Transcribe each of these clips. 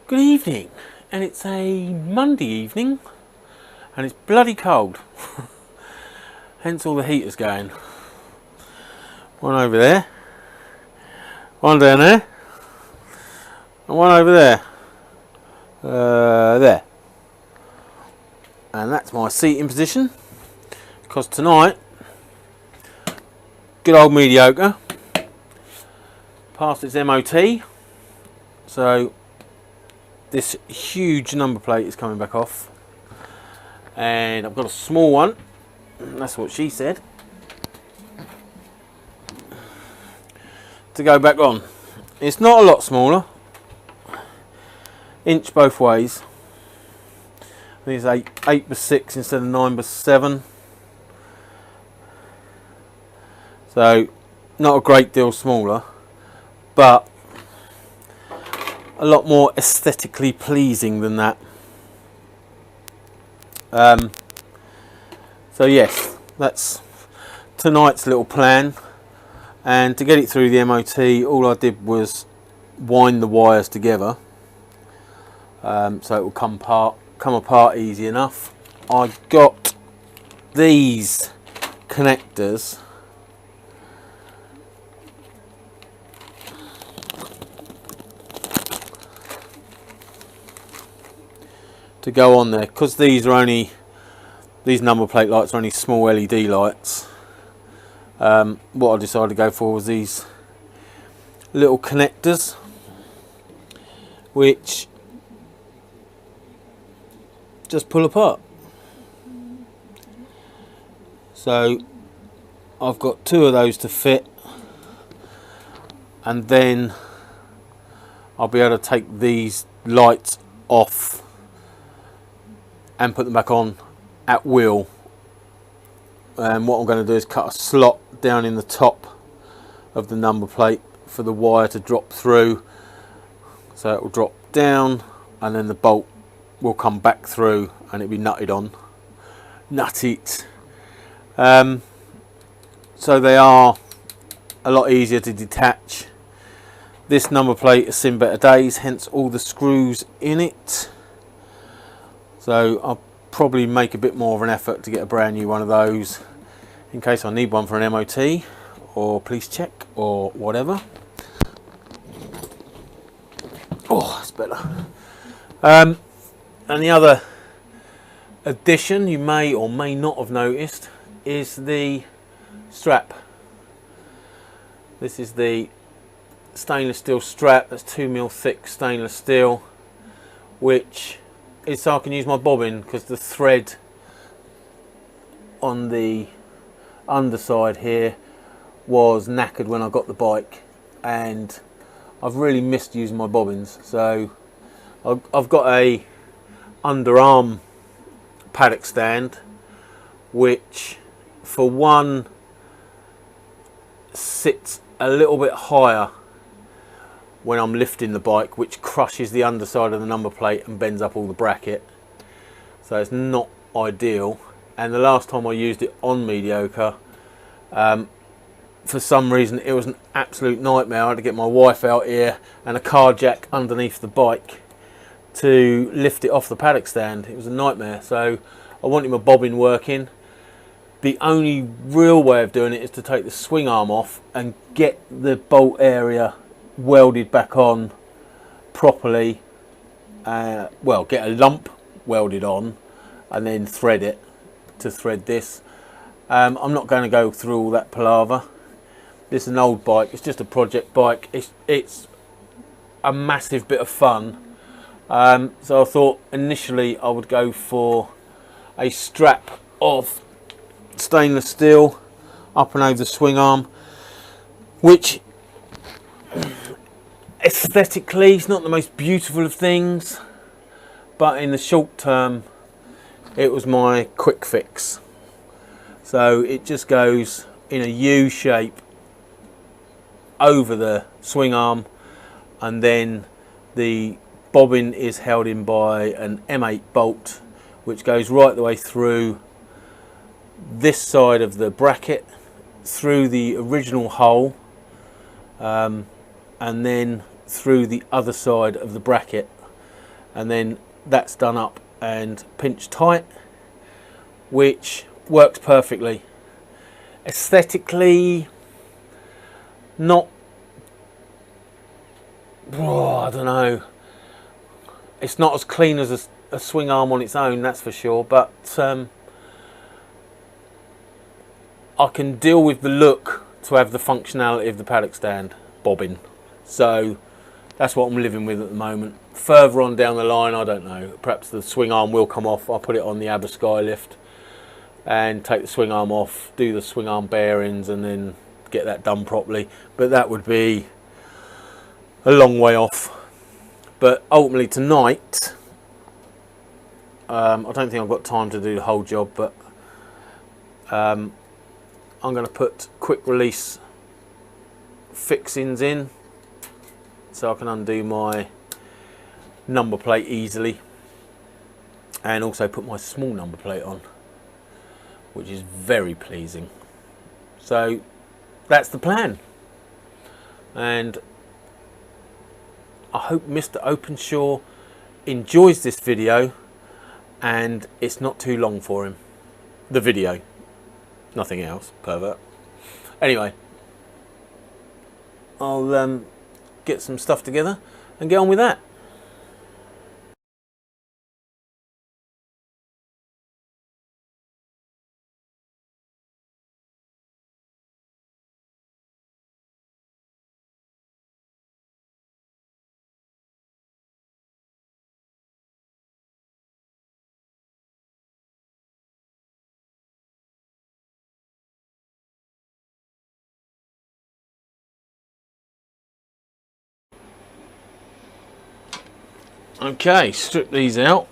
Good evening, and it's a Monday evening, and it's bloody cold. Hence all the heaters going. One over there, one down there, and one over there. There. And that's my seating position, because tonight, good old mediocre passed its MOT, so this huge number plate is coming back off, and I've got a small one, that's what she said, to go back on. It's not a lot smaller, inch both ways. I think it's 8x6 instead of 9x7, so not a great deal smaller, but a lot more aesthetically pleasing than that. So yes, that's tonight's little plan, and to get it through the MOT, all I did was wind the wires together, so it will come apart easy enough. I got these connectors to go on there, because these number plate lights are only small LED lights. What I decided to go for was these little connectors, which just pull apart. So I've got two of those to fit, and then I'll be able to take these lights off and put them back on at will. And what I'm going to do is cut a slot down in the top of the number plate for the wire to drop through, so it will drop down and then the bolt will come back through and it'll be nutted on. Nut it. So they are a lot easier to detach. This number plate has seen better days, hence all the screws in it. So I'll probably make a bit more of an effort to get a brand new one of those in case I need one for an MOT or police check or whatever. Oh, that's better. And the other addition you may or may not have noticed is the strap. This is the stainless steel strap. That's 2mm thick stainless steel, which is so I can use my bobbin, because the thread on the underside here was knackered when I got the bike, and I've really missed using my bobbins. So I've got a underarm paddock stand, which for one sits a little bit higher when I'm lifting the bike, which crushes the underside of the number plate and bends up all the bracket, so it's not ideal. And the last time I used it on mediocre, for some reason it was an absolute nightmare. I had to get my wife out here and a car jack underneath the bike to lift it off the paddock stand. It was a nightmare, so I wanted my bobbin working. The only real way of doing it is to take the swing arm off and get the bolt area welded back on properly. Well, get a lump welded on and then thread it to thread this. I'm not going to go through all that palaver. This is an old bike, it's just a project bike. It's a massive bit of fun. So I thought initially I would go for a strap of stainless steel up and over the swing arm, which aesthetically it's not the most beautiful of things, but in the short term it was my quick fix. So it just goes in a U shape over the swing arm, and then the bobbin is held in by an M8 bolt, which goes right the way through this side of the bracket, through the original hole, and then through the other side of the bracket. and then that's done up and pinched tight, which works perfectly. Aesthetically, not, I don't know, it's not as clean as a swing arm on its own, that's for sure, but I can deal with the look to have the functionality of the paddock stand bobbin. So that's what I'm living with at the moment. Further on down the line, I don't know, perhaps the swing arm will come off. I'll put it on the Aber Skylift and take the swing arm off, do the swing arm bearings, and then get that done properly. But that would be a long way off. But ultimately tonight, I don't think I've got time to do the whole job, but I'm going to put quick release fixings in so I can undo my number plate easily, and also put my small number plate on, which is very pleasing. So that's the plan, and I hope Mr. Openshaw enjoys this video and it's not too long for him. The video, nothing else, pervert. Anyway, I'll get some stuff together and get on with that. Okay, strip these out.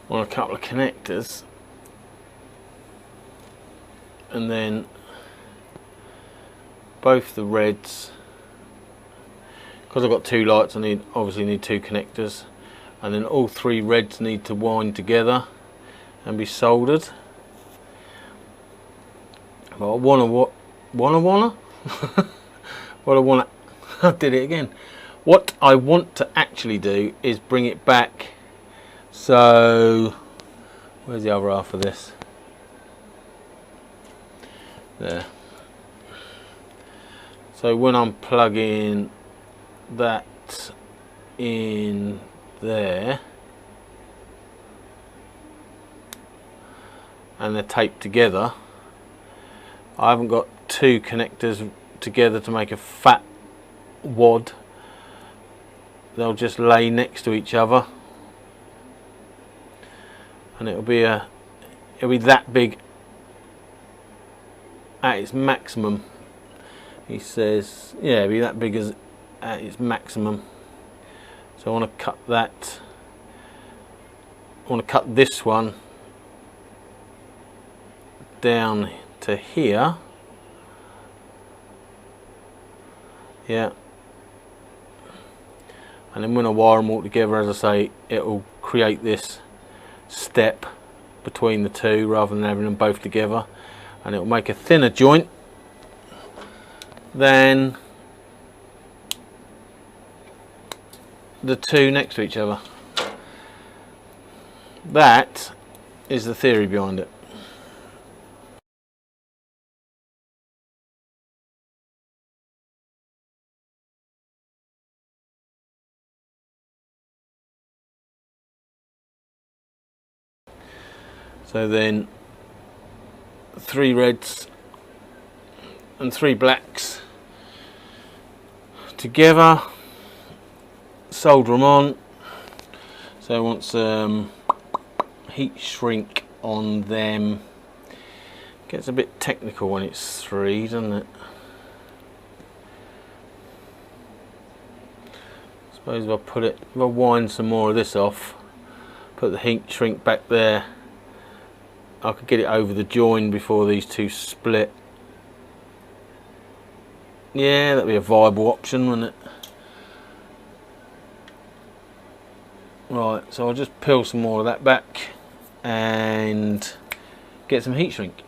On a couple of connectors, and then both the reds, because I've got two lights, I obviously need two connectors, and then all three reds need to wind together and be soldered. But I wanna I did it again. What I want to actually do is bring it back. So where's the other half of this? There. So when I'm plugging that in there and they're taped together, I haven't got two connectors together to make a fat wad. They'll just lay next to each other, and it'll be that big at its maximum. He says, yeah, it'll be that big as at its maximum. So I want to cut that. I want to cut this one down to here. Yeah, and then when I wire them all together, as I say, it will create this step between the two rather than having them both together, and it will make a thinner joint than the two next to each other. That is the theory behind it. So then 3 reds and 3 blacks together, solder them on. So I want some heat shrink on them. Gets a bit technical when it's 3, doesn't it? I suppose if I wind some more of this off, put the heat shrink back there, I could get it over the join before these two split. Yeah, that'd be a viable option, wouldn't it? Right, so I'll just peel some more of that back and get some heat shrink.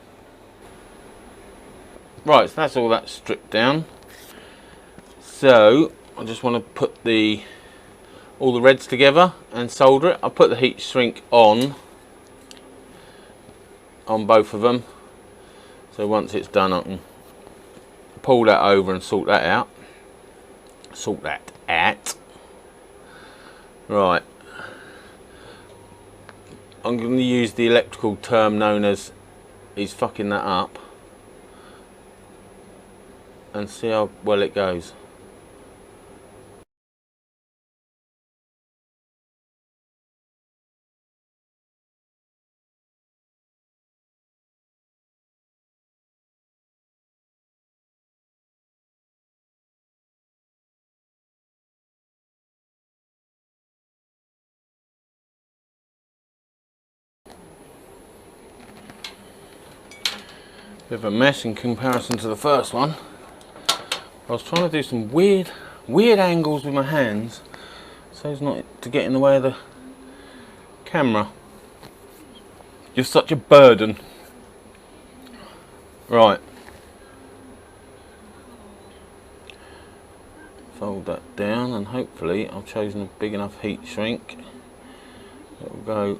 Right, so that's all that stripped down. So I just want to put all the reds together and solder it. I'll put the heat shrink on both of them. So once it's done, I can pull that over and sort that out. Right. I'm going to use the electrical term known as he's fucking that up and see how well it goes. Bit of a mess in comparison to the first one. I was trying to do some weird angles with my hands so as not to get in the way of the camera. You're such a burden. Right. Fold that down and hopefully I've chosen a big enough heat shrink. It will go.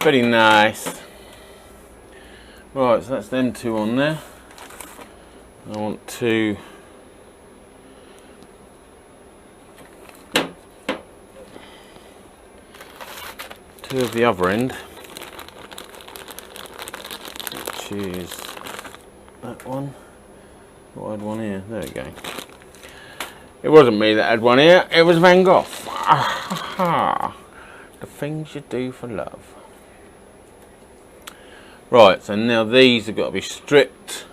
Very nice. Right, so that's them two on there. I want to two of the other end, which is that one. I had one here. There we go. It wasn't me that had one here. It was Van Gogh. The things you do for love. Right, so now these have got to be stripped.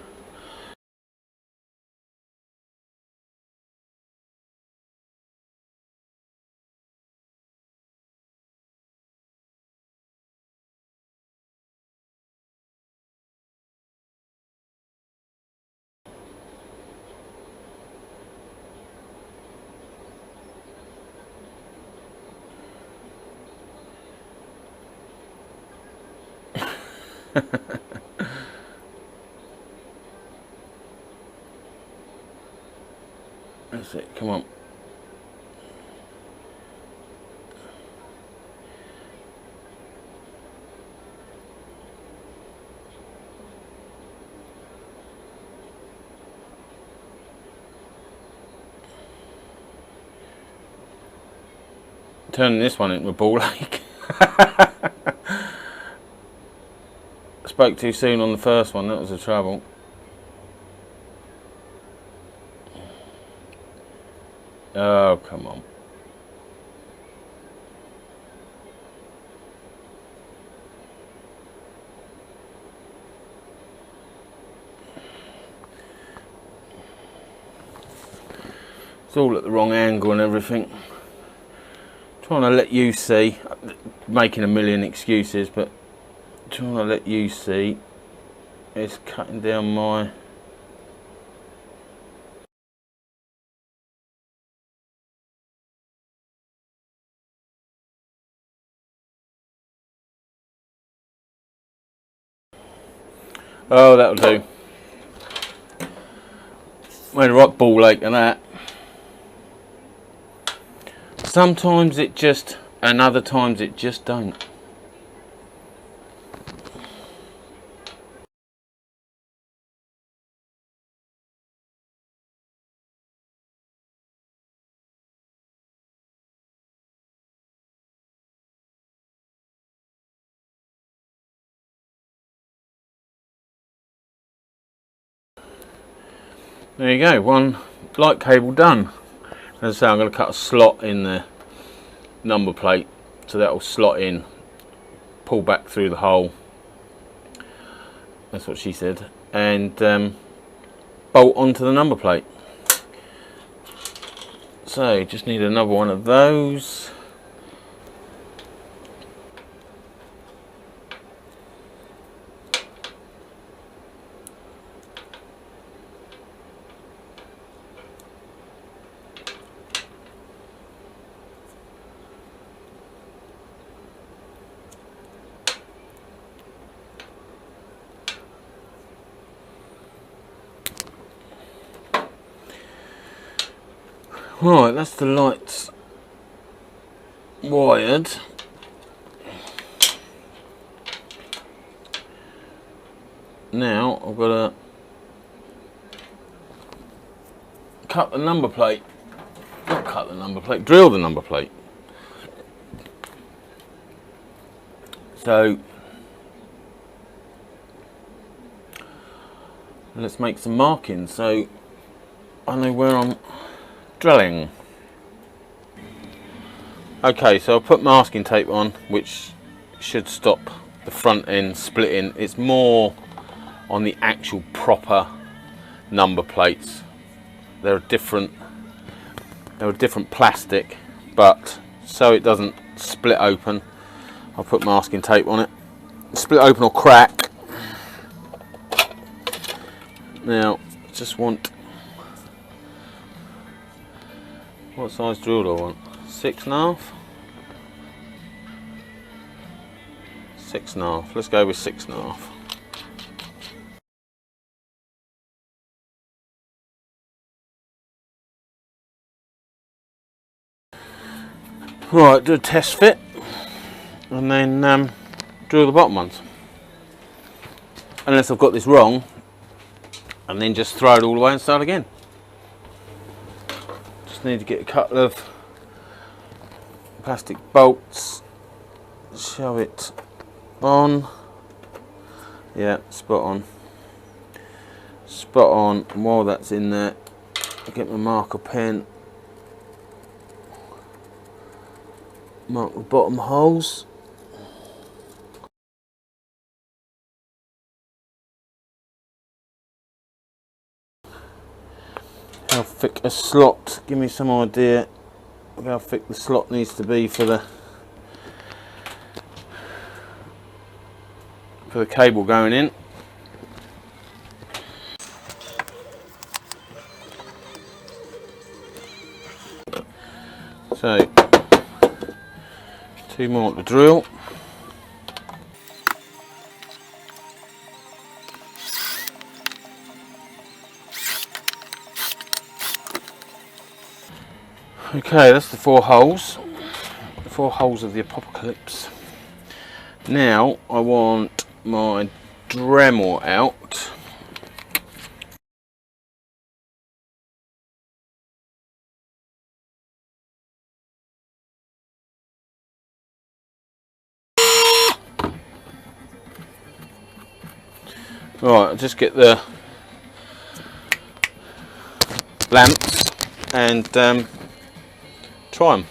That's it, come on. Turning this one into a ball ache. Spoke too soon on the first one, that was the trouble. Oh, come on. It's all at the wrong angle and everything. Trying to let you see, making a million excuses, but trying to let you see it's cutting down my oh, that'll do. Made a right ball ache and that. Sometimes it just, and other times it just don't. There you go, one light cable done. As I say, I'm going to cut a slot in there number plate, so that will slot in, pull back through the hole, that's what she said, and bolt onto the number plate. So just need another one of those. Right, that's the lights wired. Now I've got to cut the number plate. Not cut the number plate, drill the number plate. So let's make some markings so I know where I'm drilling. Okay, so I'll put masking tape on, which should stop the front end splitting. It's more on the actual proper number plates. They're a different plastic, but so it doesn't split open, I'll put masking tape on it. Split open or crack. Now, just want, what size drill do I want? 6.5? 6.5. Let's go with 6.5. Right, do a test fit and then drill the bottom ones. Unless I've got this wrong, and then just throw it all away and start again. Just need to get a couple of plastic bolts, shove it on. Yeah, spot on. Spot on. And while that's in there, I'll get my marker pen, mark the bottom holes. How thick a slot, give me some idea of how thick the slot needs to be for the cable going in. So 2 more to drill. Okay, that's the 4 holes. The 4 holes of the apocalypse. Now I want my Dremel out. Right, I'll just get the lamps and try them.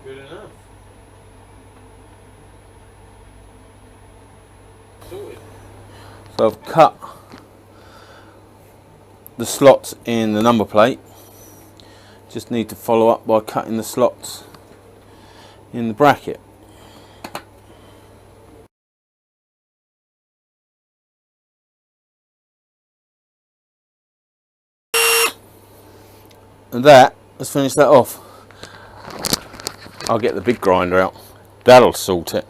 Good enough. So I've cut the slots in the number plate. Just need to follow up by cutting the slots in the bracket. And that, let's finish that off. I'll get the big grinder out. That'll sort it.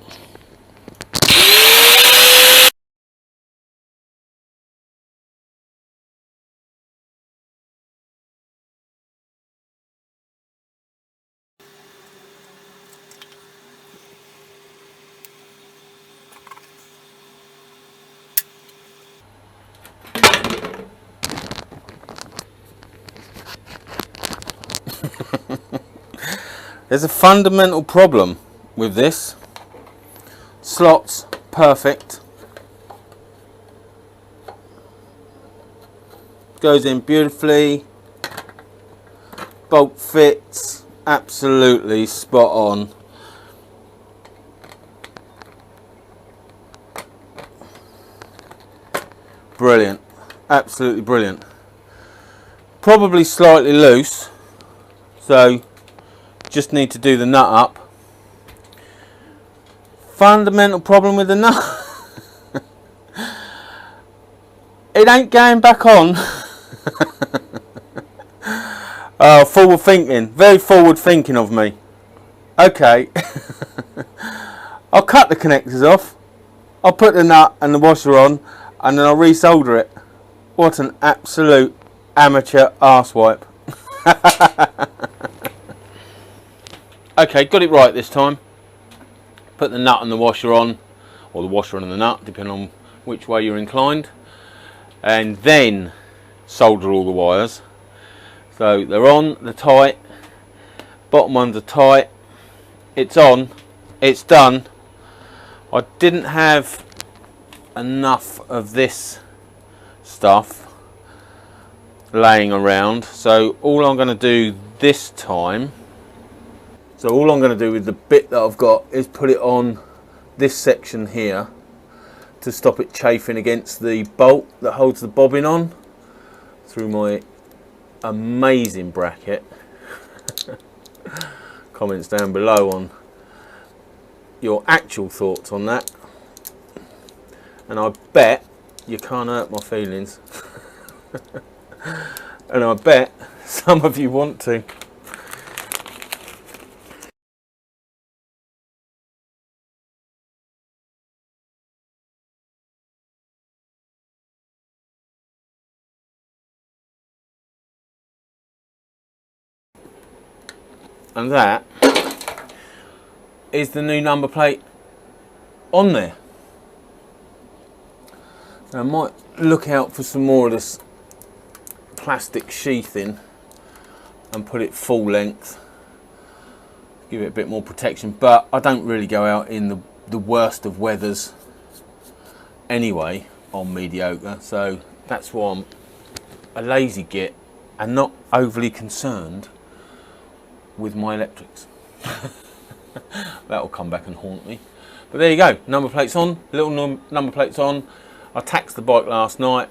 There's a fundamental problem with this. slots perfect, goes in beautifully, bolt fits absolutely spot on. Brilliant, absolutely brilliant. Probably slightly loose, so just need to do the nut up. Fundamental problem with the nut, it ain't going back on. Oh, forward thinking, very forward thinking of me. Okay, I'll cut the connectors off, I'll put the nut and the washer on, and then I'll resolder it. What an absolute amateur arsewipe. Okay, got it right this time. Put the nut and the washer on, or the washer and the nut, depending on which way you're inclined, and then solder all the wires. So they're on, they're tight, bottom ones are tight, it's on, it's done. I didn't have enough of this stuff laying around, so all I'm going to do this time, with the bit that I've got is put it on this section here to stop it chafing against the bolt that holds the bobbin on through my amazing bracket. Comments down below on your actual thoughts on that, and I bet you can't hurt my feelings. And I bet some of you want to. And that is the new number plate on there. So I might look out for some more of this plastic sheathing and put it full length, give it a bit more protection, but I don't really go out in the worst of weathers anyway on mediocre, so that's why I'm a lazy git and not overly concerned with my electrics. That'll come back and haunt me. But there you go, number plates on, little number plates on. I taxed the bike last night,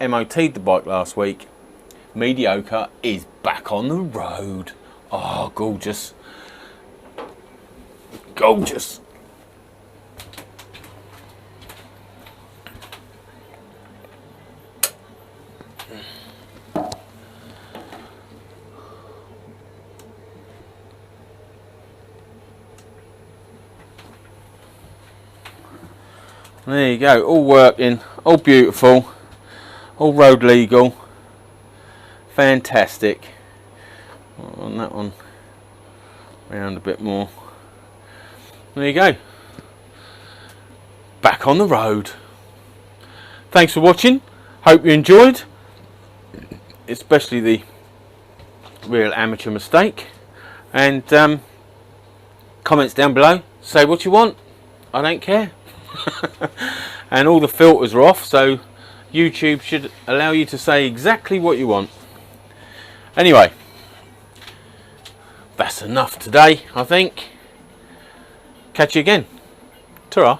MOT'd the bike last week. Mediocre is back on the road. Oh, gorgeous. Gorgeous. There you go, all working, all beautiful, all road legal, fantastic. On that one, round a bit more. There you go, back on the road. Thanks for watching, hope you enjoyed, especially the real amateur mistake, and comments down below, say what you want, I don't care. And all the filters are off, so YouTube should allow you to say exactly what you want. Anyway, that's enough today, I think. Catch you again. Ta-ra.